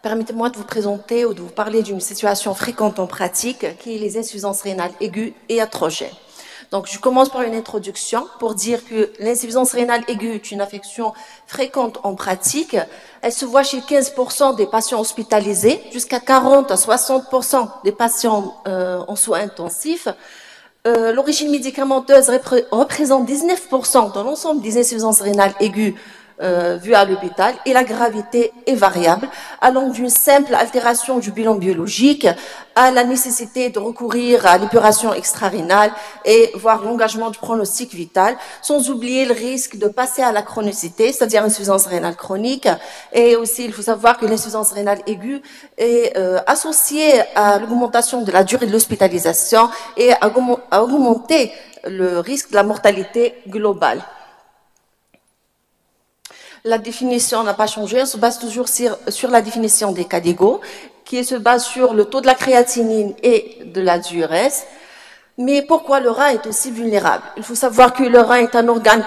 Permettez-moi de vous présenter ou de vous parler d'une situation fréquente en pratique qui est les insuffisances rénales aiguës et iatrogènes. Donc, je commence par une introduction pour dire que l'insuffisance rénale aiguë est une affection fréquente en pratique. Elle se voit chez 15% des patients hospitalisés, jusqu'à 40 à 60% des patients en soins intensifs. L'origine médicamenteuse représente 19% dans l'ensemble des insuffisances rénales aiguës vue à l'hôpital, et la gravité est variable, allant d'une simple altération du bilan biologique à la nécessité de recourir à l'épuration extra-rénale et voire l'engagement du pronostic vital, sans oublier le risque de passer à la chronicité, c'est-à-dire insuffisance rénale chronique. Et aussi, il faut savoir que l'insuffisance rénale aiguë est associée à l'augmentation de la durée de l'hospitalisation et à augmenter le risque de la mortalité globale. La définition n'a pas changé, elle se base toujours sur la définition des KDIGO, qui se base sur le taux de la créatinine et de la diurèse. Mais pourquoi le rein est aussi vulnérable? Il faut savoir que le rein est un organe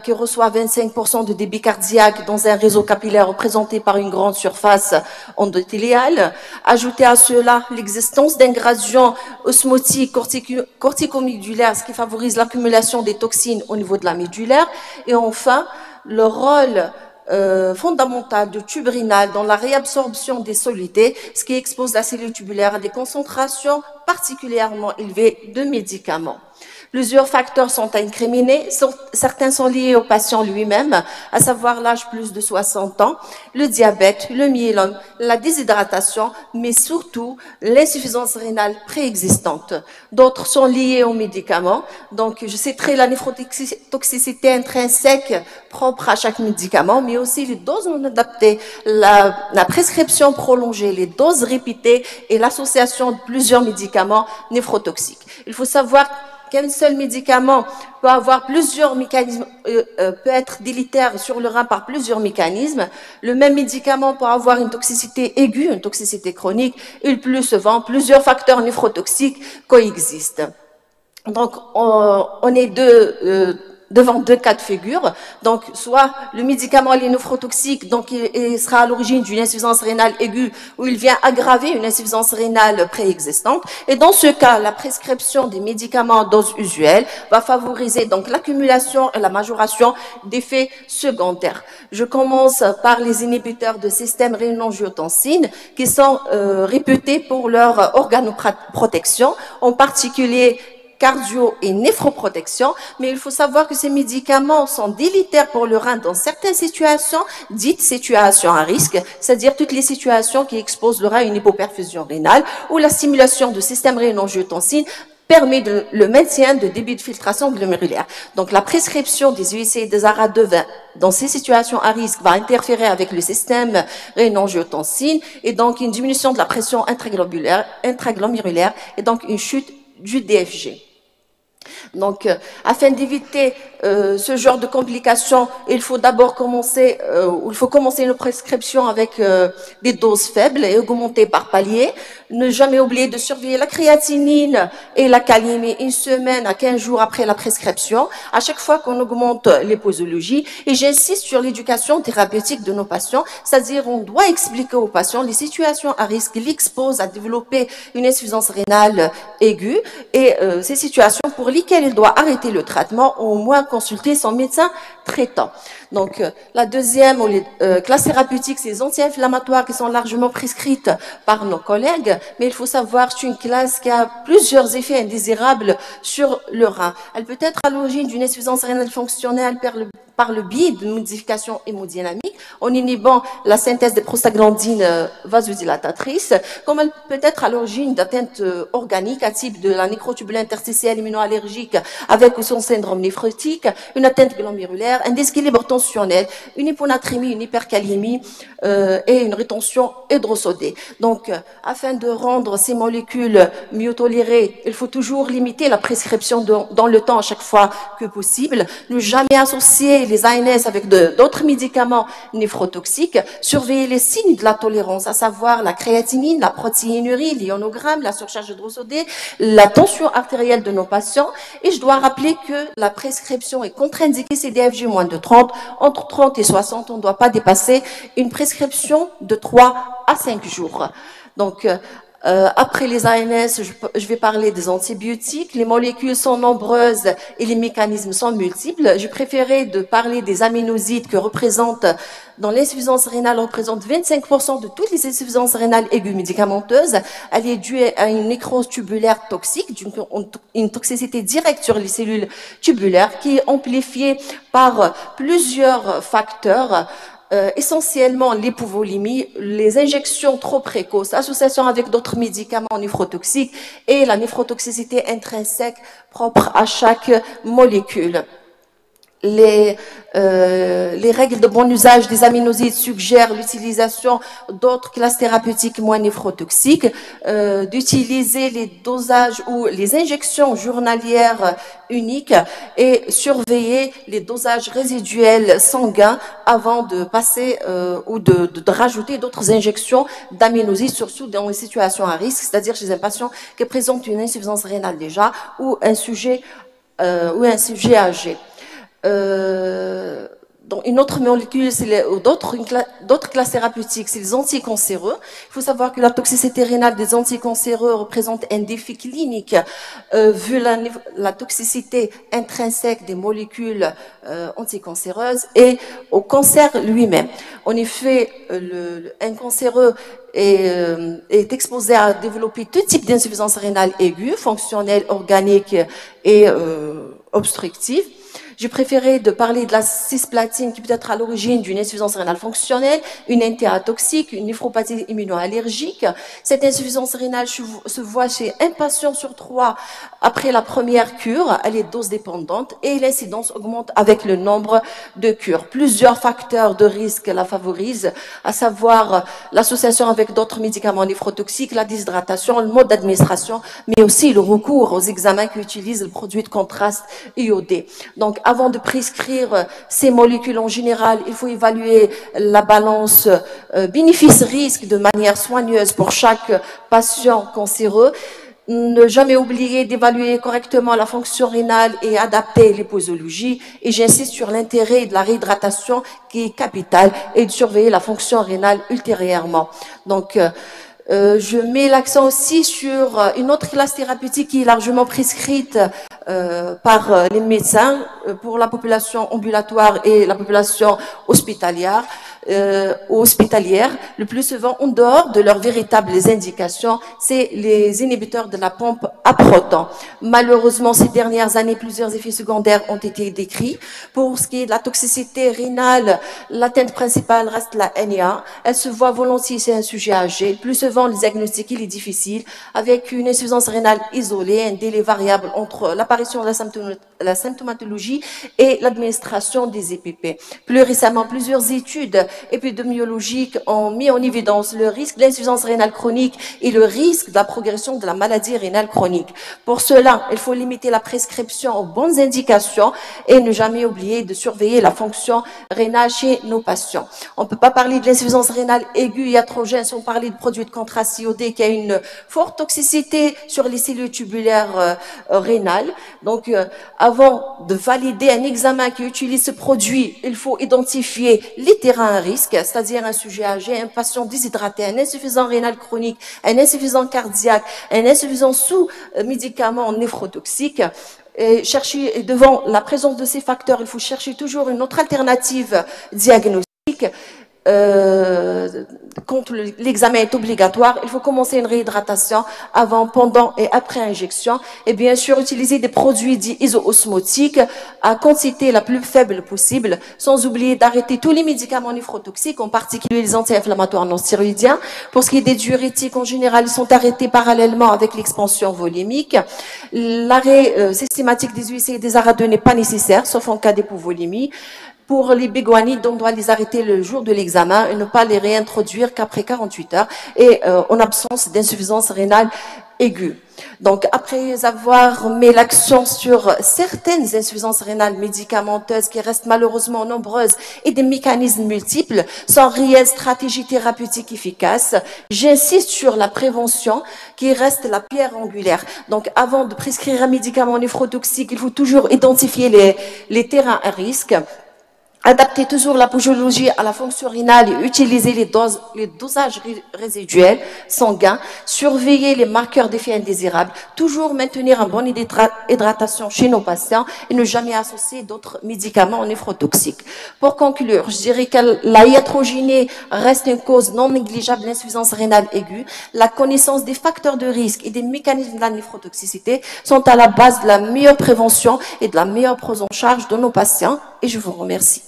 qui reçoit 25% de débit cardiaque dans un réseau capillaire représenté par une grande surface endothéliale. Ajoutez à cela l'existence d'un gradient osmotique corticomédulaire, ce qui favorise l'accumulation des toxines au niveau de la médulaire. Et enfin, le rôle fondamental du tube rénal dans la réabsorption des solutés, ce qui expose la cellule tubulaire à des concentrations particulièrement élevées de médicaments. Plusieurs facteurs sont incriminés, certains sont liés au patient lui-même, à savoir l'âge plus de 60 ans, le diabète, le myélome, la déshydratation, mais surtout l'insuffisance rénale préexistante. D'autres sont liés aux médicaments, donc je citerai la néphrotoxicité intrinsèque propre à chaque médicament, mais aussi les doses non adaptées, la prescription prolongée, les doses répétées et l'association de plusieurs médicaments néphrotoxiques. Il faut savoir qu'un seul médicament peut avoir plusieurs mécanismes, peut être délétère sur le rein par plusieurs mécanismes. Le même médicament peut avoir une toxicité aiguë, une toxicité chronique, et le plus souvent, plusieurs facteurs néphrotoxiques coexistent. Donc, on est devant deux cas de figure. Donc, soit le médicament est néphrotoxique, donc il sera à l'origine d'une insuffisance rénale aiguë, où il vient aggraver une insuffisance rénale préexistante. Et dans ce cas, la prescription des médicaments à dose usuelle va favoriser donc l'accumulation et la majoration d'effets secondaires. Je commence par les inhibiteurs de système rénin-angiotensine, qui sont réputés pour leur organoprotection, en particulier cardio et néphroprotection, mais il faut savoir que ces médicaments sont délétères pour le rein dans certaines situations, dites situations à risque, c'est-à-dire toutes les situations qui exposent le rein à une hypoperfusion rénale, où la stimulation du système rénin-angiotensine permet le maintien de débit de filtration glomérulaire. Donc, la prescription des UIC et des ARA de vin dans ces situations à risque va interférer avec le système rénin-angiotensine et donc une diminution de la pression intraglomérulaire et donc une chute du DFG. Donc, afin d'éviter ce genre de complications, il faut d'abord commencer une prescription avec des doses faibles et augmentées par palier. Ne jamais oublier de surveiller la créatinine et la calémie une semaine à 15 jours après la prescription, à chaque fois qu'on augmente les posologies. Et j'insiste sur l'éducation thérapeutique de nos patients, c'est-à-dire on doit expliquer aux patients les situations à risque qui l'exposent à développer une insuffisance rénale aiguë et ces situations pour lesquelles il doit arrêter le traitement ou au moins consulter son médecin traitant. Donc, la deuxième classe thérapeutique, c'est les anti-inflammatoires qui sont largement prescrites par nos collègues, mais il faut savoir que c'est une classe qui a plusieurs effets indésirables sur le rein. Elle peut être à l'origine d'une insuffisance rénale fonctionnelle par le biais d'une modification hémodynamique, en inhibant la synthèse des prostaglandines vasodilatatrices, comme elle peut être à l'origine d'atteintes organiques à type de la nécrotubule interstitielle immunoallergique avec son syndrome néphrotique, une atteinte glomérulaire, un déséquilibre tensionnel, une hyponatrémie, une hypercalémie et une rétention hydrosodée. Donc, afin de rendre ces molécules mieux tolérées, il faut toujours limiter la prescription dans le temps à chaque fois que possible, ne jamais associer traiter les ANS avec d'autres médicaments néphrotoxiques, surveiller les signes de la tolérance, à savoir la créatinine, la protéinurie, l'ionogramme, la surcharge hydrosodée, la tension artérielle de nos patients. Et je dois rappeler que la prescription est contre-indiquée CDFG moins de 30. Entre 30 et 60, on ne doit pas dépasser une prescription de 3 à 5 jours. Donc, après les ANS, je vais parler des antibiotiques. Les molécules sont nombreuses et les mécanismes sont multiples. Je préférais de parler des aminosides que représentent, dans l'insuffisance rénale, représente 25% de toutes les insuffisances rénales aiguës médicamenteuses. Elle est due à une nécrose tubulaire toxique, une toxicité directe sur les cellules tubulaires qui est amplifiée par plusieurs facteurs. Essentiellement l'hypovolémie, les injections trop précoces, association avec d'autres médicaments néphrotoxiques et la néphrotoxicité intrinsèque propre à chaque molécule. Les règles de bon usage des aminosides suggèrent l'utilisation d'autres classes thérapeutiques moins néphrotoxiques, d'utiliser les dosages ou les injections journalières uniques et surveiller les dosages résiduels sanguins avant de passer ou de rajouter d'autres injections d'aminosides, surtout dans les situations à risque, c'est-à-dire chez un patient qui présente une insuffisance rénale déjà ou un sujet âgé. Donc une autre molécule, d'autres classes thérapeutiques, c'est les anticancéreux. Il faut savoir que la toxicité rénale des anticancéreux représente un défi clinique vu la toxicité intrinsèque des molécules anticancéreuses et au cancer lui-même. En effet, un cancéreux est exposé à développer tout type d'insuffisance rénale aiguë, fonctionnelle, organique et obstructive. J'ai préféré de parler de la cisplatine qui peut être à l'origine d'une insuffisance rénale fonctionnelle, une NTA toxique, une néphropathie immunoallergique. Cette insuffisance rénale se voit chez un patient sur 3 après la première cure. Elle est dose dépendante et l'incidence augmente avec le nombre de cures. Plusieurs facteurs de risque la favorisent, à savoir l'association avec d'autres médicaments néphrotoxiques, la déshydratation, le mode d'administration, mais aussi le recours aux examens qui utilisent le produit de contraste iodé. Donc, avant de prescrire ces molécules en général, il faut évaluer la balance bénéfice-risque de manière soigneuse pour chaque patient cancéreux. Ne jamais oublier d'évaluer correctement la fonction rénale et adapter les posologies. Et j'insiste sur l'intérêt de la réhydratation qui est capitale et de surveiller la fonction rénale ultérieurement. Donc, je mets l'accent aussi sur une autre classe thérapeutique qui est largement prescrite par les médecins pour la population ambulatoire et la population hospitalière. Le plus souvent en dehors de leurs véritables indications, c'est les inhibiteurs de la pompe à proton. Malheureusement, ces dernières années, plusieurs effets secondaires ont été décrits. Pour ce qui est de la toxicité rénale, l'atteinte principale reste la NIA. Elle se voit volontiers chez un sujet âgé. Plus souvent, le diagnostic il est difficile, avec une insuffisance rénale isolée, un délai variable entre l'apparition de la symptomatologie et l'administration des EPP. Plus récemment, plusieurs études épidémiologiques ont mis en évidence le risque de l'insuffisance rénale chronique et le risque de la progression de la maladie rénale chronique. Pour cela, il faut limiter la prescription aux bonnes indications et ne jamais oublier de surveiller la fonction rénale chez nos patients. On ne peut pas parler de l'insuffisance rénale aiguë et iatrogène sans parler de produits de contraste iodé qui a une forte toxicité sur les cellules tubulaires rénales. Donc, avant de valider un examen qui utilise ce produit, il faut identifier les terrains à risque, c'est-à-dire un sujet âgé, un patient déshydraté, un insuffisant rénal chronique, un insuffisant cardiaque, un insuffisant sous médicaments néphrotoxiques. Et devant la présence de ces facteurs, il faut chercher toujours une autre alternative diagnostique. Quand l'examen est obligatoire, il faut commencer une réhydratation avant, pendant et après injection. Et bien sûr, utiliser des produits dits iso-osmotiques à quantité la plus faible possible, sans oublier d'arrêter tous les médicaments néphrotoxiques, en particulier les anti-inflammatoires non stéroïdiens. Pour ce qui est des diurétiques, en général, ils sont arrêtés parallèlement avec l'expansion volémique. L'arrêt systématique des UIC et des ARA2 n'est pas nécessaire, sauf en cas d'hypovolémie. Pour les béguanides, on doit les arrêter le jour de l'examen et ne pas les réintroduire qu'après 48 heures et en absence d'insuffisance rénale aiguë. Donc, après avoir mis l'accent sur certaines insuffisances rénales médicamenteuses qui restent malheureusement nombreuses et des mécanismes multiples sans réelle stratégie thérapeutique efficace, j'insiste sur la prévention qui reste la pierre angulaire. Donc, avant de prescrire un médicament néphrotoxique, il faut toujours identifier les terrains à risque. Adapter toujours la posologie à la fonction rénale et utiliser les dosages résiduels sanguins, surveiller les marqueurs d'effets indésirables, toujours maintenir une bonne hydratation chez nos patients et ne jamais associer d'autres médicaments néphrotoxiques. Pour conclure, je dirais que la iatrogénie reste une cause non négligeable d'insuffisance rénale aiguë. La connaissance des facteurs de risque et des mécanismes de la néphrotoxicité sont à la base de la meilleure prévention et de la meilleure prise en charge de nos patients. Et je vous remercie.